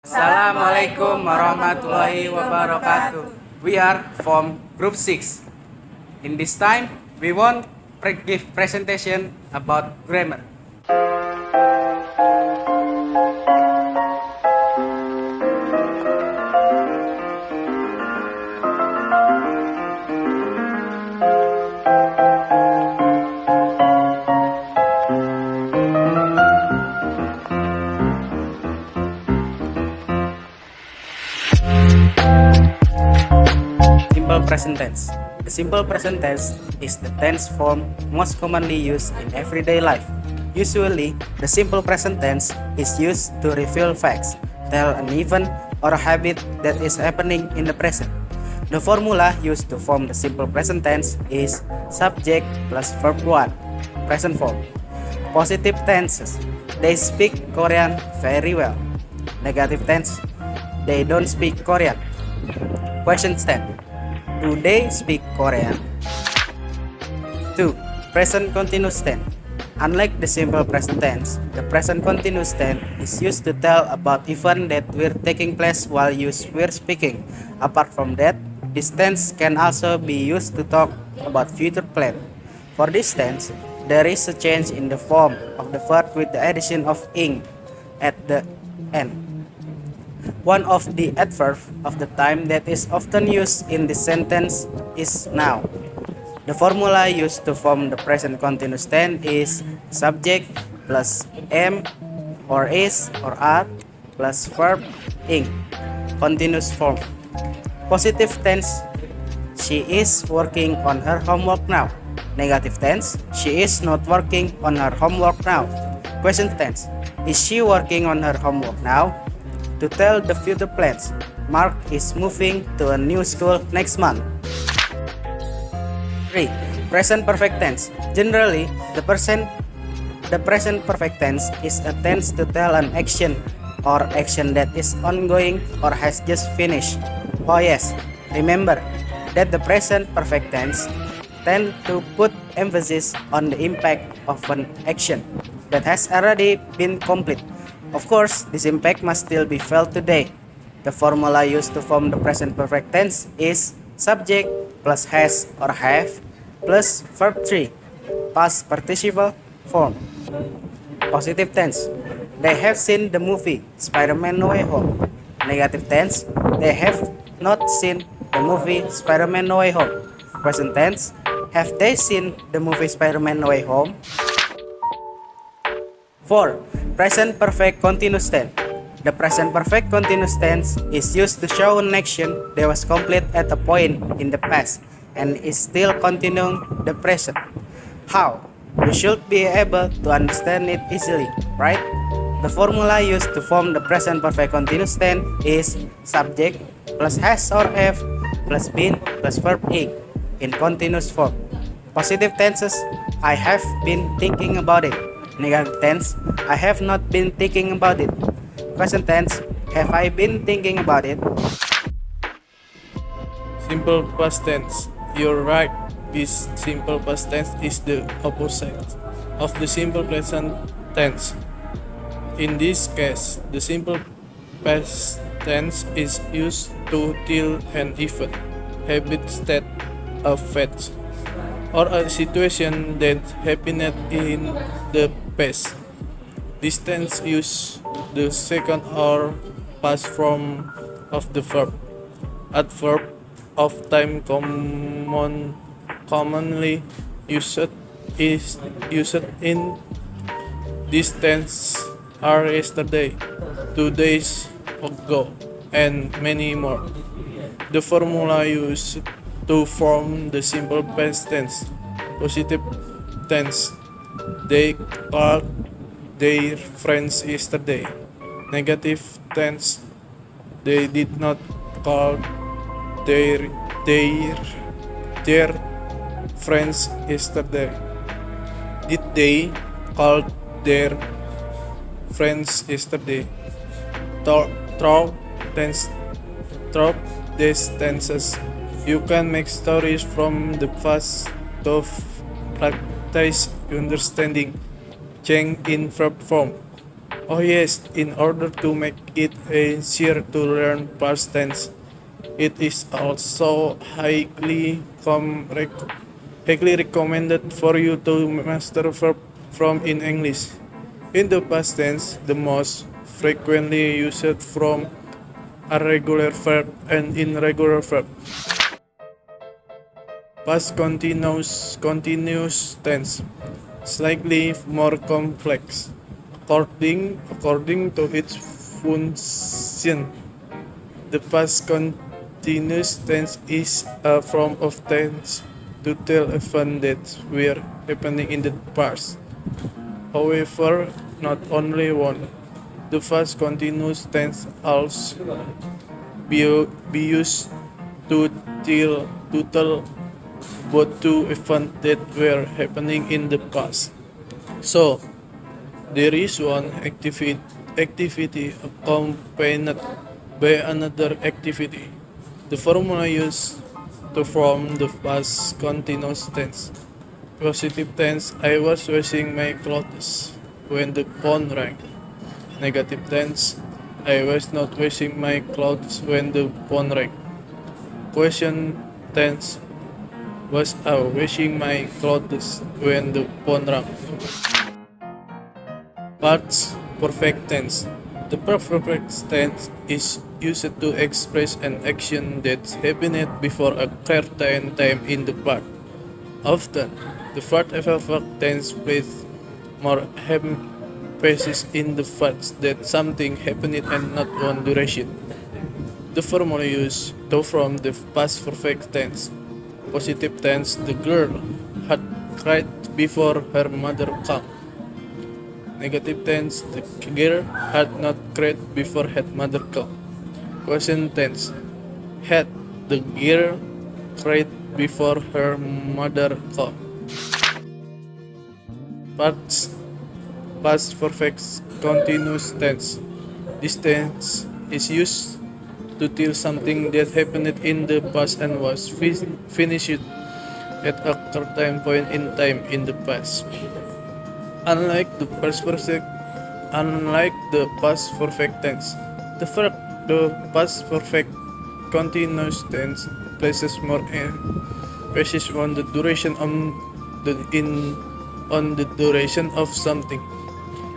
Assalamualaikum warahmatullahi wabarakatuh. We are from Group 6. In this time, we want give presentation about grammar. Simple present tense. The simple present tense is the tense form most commonly used in everyday life. Usually, the simple present tense is used to reveal facts, tell an event or a habit that is happening in the present. The formula used to form the simple present tense is subject plus verb 1, present form. Positive tenses. They speak Korean very well. Negative tense. They don't speak Korean. Question 10. Do they speak Korean? 2. Present continuous tense. Unlike the simple present tense, the present continuous tense is used to tell about events that were taking place while you were speaking. Apart from that, this tense can also be used to talk about future plans. For this tense, there is a change in the form of the verb with the addition of ing at the end. One of the adverbs of the time that is often used in this sentence is now. The formula used to form the present continuous tense is subject plus am or is or are plus verb ing. Continuous form. Positive tense. She is working on her homework now. Negative tense. She is not working on her homework now. Question tense. Is she working on her homework now? To tell the future plans, Mark is moving to a new school next month. 3. Present perfect tense. Generally, the present perfect tense is a tense to tell an action or action that is ongoing or has just finished. Oh yes, remember that the present perfect tense tend to put emphasis on the impact of an action that has already been complete. Of course, this impact must still be felt today. The formula used to form the present perfect tense is subject plus has or have plus verb 3, past participle form. Positive tense. They have seen the movie Spider-Man No Way Home. Negative tense. They have not seen the movie Spider-Man No Way Home. Present tense. Have they seen the movie Spider-Man No Way Home? 4. Present perfect continuous tense. The present perfect continuous tense is used to show an action that was complete at a point in the past and is still continuing the present. How? You should be able to understand it easily, right? The formula used to form the present perfect continuous tense is subject plus has or have plus been plus verb ing in continuous form. Positive tenses. I have been thinking about it. Negative tense, I have not been thinking about it. Present tense, have I been thinking about it? Simple past tense. You're right. This simple past tense is the opposite of the simple present tense. In this case, the simple past tense is used to tell an event, habit, state, a fact, or a situation that happened in the past. This tense use the second or past form of the verb. Adverb of time commonly used is used in this tense are yesterday, 2 days ago, and many more. The formula used to form the simple past tense. Positive tense. They called their friends yesterday. Negative tense. They did not call their friends yesterday. Did they call their friends yesterday? Through these tenses, you can make stories from the past to practice understanding change in verb form. Oh yes, in order to make it easier to learn past tense, it is also highly recommended for you to master verb from in English. In the past tense, the most frequently used from are regular verb and irregular verb. Past continuous tense, slightly more complex, according to its function. The past continuous tense is a form of tense to tell events that were happening in the past. However, not only one. The past continuous tense also be used to tell both two events that were happening in the past. So, there is one activity accompanied by another activity. The formula used to form the past continuous tense. Positive tense, I was washing my clothes when the phone rang. Negative tense, I was not washing my clothes when the phone rang. Question tense, was I washing my clothes when the phone rang? Past perfect tense. The perfect tense is used to express an action that happened before a certain time in the past. Often, the past perfect tense places more emphasis in the fact that something happened and not one duration. The formula used to form the past perfect tense. Positive tense, the girl had cried before her mother came. Negative tense, the girl had not cried before her mother came. Question tense, had the girl cried before her mother came. Past perfect continuous tense. This tense is used to tell something that happened in the past and was finished at a certain point in time in the past. Unlike the past perfect tense, the past perfect continuous tense places more emphasis on the duration on the duration of something.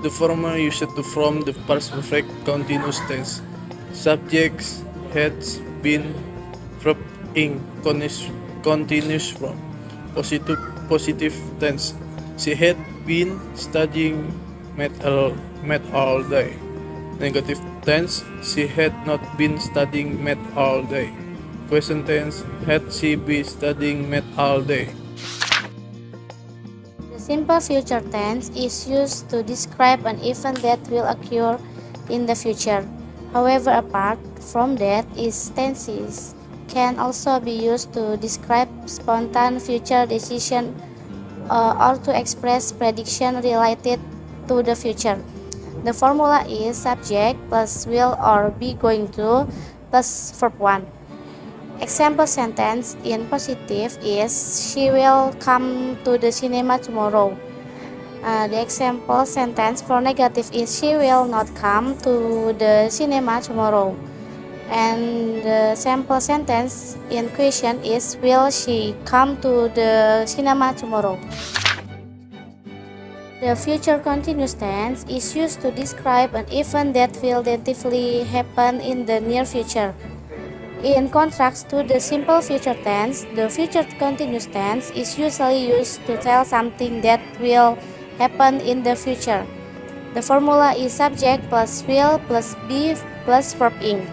The formula used to form the past perfect continuous tense. Subjects has been verb in continuous form. Positive tense. She had been studying math all day. Negative tense. She had not been studying math all day. Question tense. Had she been studying math all day? The simple future tense is used to describe an event that will occur in the future. However, apart from that, its tenses can also be used to describe spontaneous future decision or to express prediction related to the future. The formula is subject plus will or be going to plus verb 1. Example sentence in positive is she will come to the cinema tomorrow. The example sentence for negative is she will not come to the cinema tomorrow. And the sample sentence in question is will she come to the cinema tomorrow. The future continuous tense is used to describe an event that will definitively happen in the near future. In contrast to the simple future tense, the future continuous tense is usually used to tell something that will happen in the future. The formula is subject plus will plus be plus verb ing.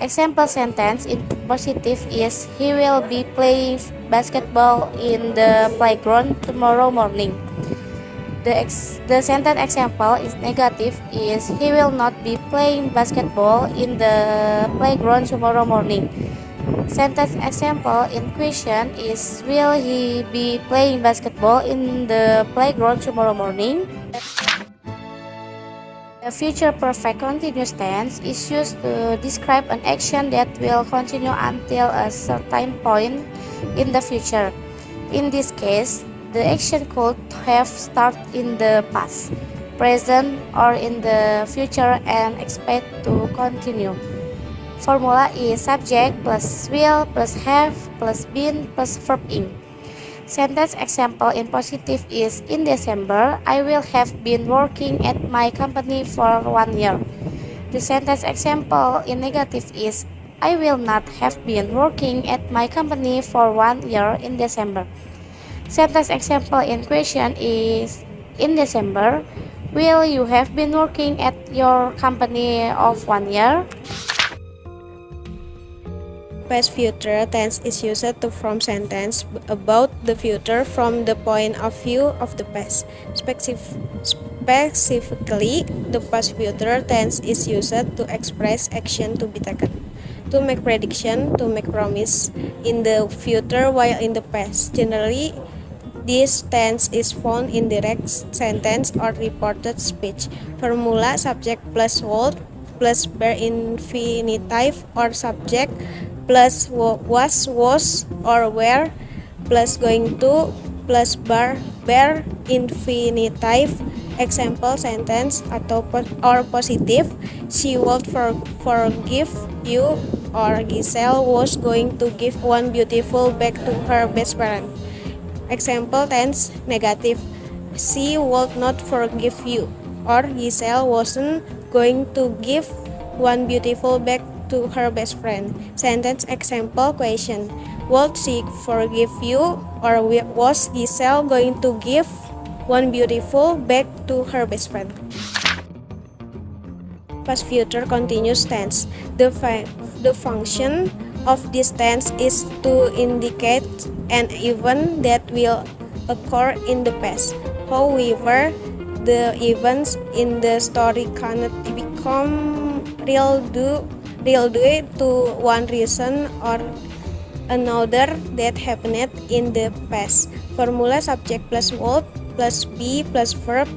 Example sentence in positive is he will be playing basketball in the playground tomorrow morning. The sentence example is negative is he will not be playing basketball in the playground tomorrow morning. Sentence example in question is will he be playing basketball in the playground tomorrow morning? The future perfect continuous tense is used to describe an action that will continue until a certain point in the future. In this case, the action could have started in the past, present or in the future and expect to continue. Formula is subject plus will plus have plus been plus verb ing. Sentence example in positive is in December, I will have been working at my company for 1 year. The sentence example in negative is I will not have been working at my company for 1 year in December. Sentence example in question is in December, will you have been working at your company of 1 year? Past future tense is used to form sentence about the future from the point of view of the past. Specifically, the past future tense is used to express action to be taken, to make prediction, to make promise in the future while in the past. Generally, this tense is found in direct sentence or reported speech. Formula subject plus was plus bare infinitive or subject plus was or were plus going to plus bare infinitive. Example sentence atau or positive, she would forgive you, or Giselle was going to give one beautiful bag to her best friend. Example tense negative, she would not forgive you, or Giselle wasn't going to give one beautiful bag to her best friend. Sentence example question, would she forgive you, or was Giselle going to give one beautiful bag to her best friend? Past future continuous tense. The function of this tense is to indicate an event that will occur in the past. However, the events in the story cannot become real due to one reason or another that happened in the past. Formula subject plus would plus be plus verb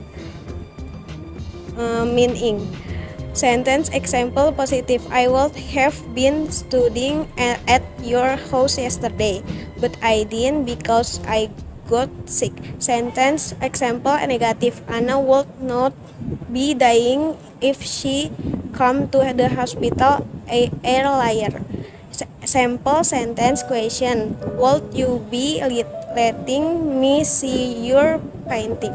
meaning. Sentence example positive, I would have been studying at your house yesterday, but I didn't because I got sick. Sentence example negative, Anna would not be dying if she come to the hospital earlier. Sample sentence question, would you be letting me see your painting?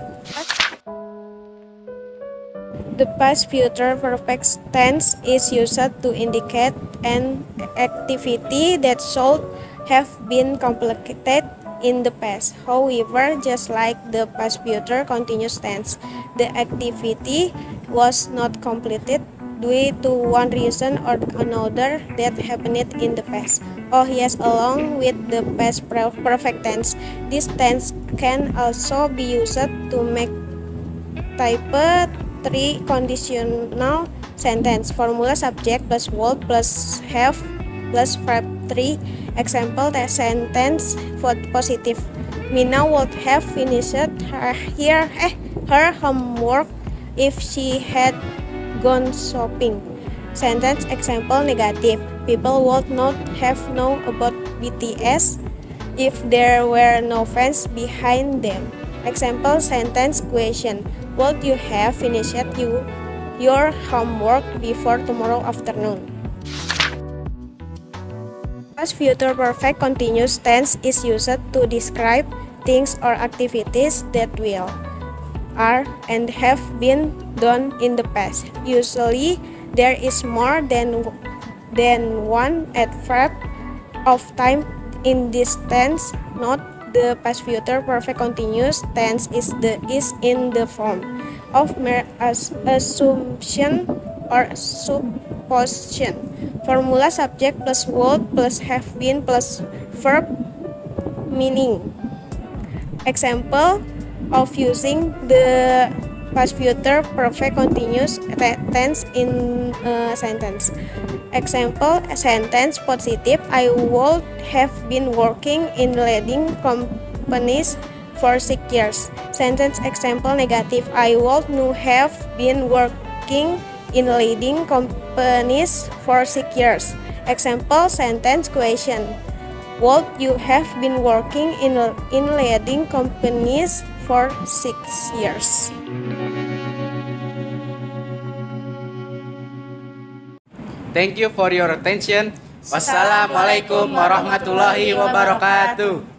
The past future perfect tense is used to indicate an activity that should have been completed in the past. However, just like the past future continuous tense, the activity was not completed due to one reason or another that happened in the past. Oh yes, along with the past perfect tense, this tense can also be used to make type 3 conditional sentence. Formula subject plus would plus have plus verb 3. Example sentence for positive, Mina would have finished her homework if she had gone shopping. Sentence example negative, people would not have known about BTS if there were no fans behind them. Example sentence question, would you have finished your homework before tomorrow afternoon? Past future perfect continuous tense is used to describe things or activities that will, are, and have been done in the past. Usually, there is more than one adverb of time in this tense. Note, the past future perfect continuous tense is in the form of mere assumption or supposition. Formula subject plus would plus have been plus verb meaning. Example of using the past future perfect continuous tense in a sentence. Example sentence positive, I would have been working in leading companies for 6 years. Sentence example negative, I would not have been working in leading companies for 6 years. Example sentence question, would you have been working in leading companies for 6 years? Thank you for your attention. Wassalamualaikum warahmatullahi wabarakatuh.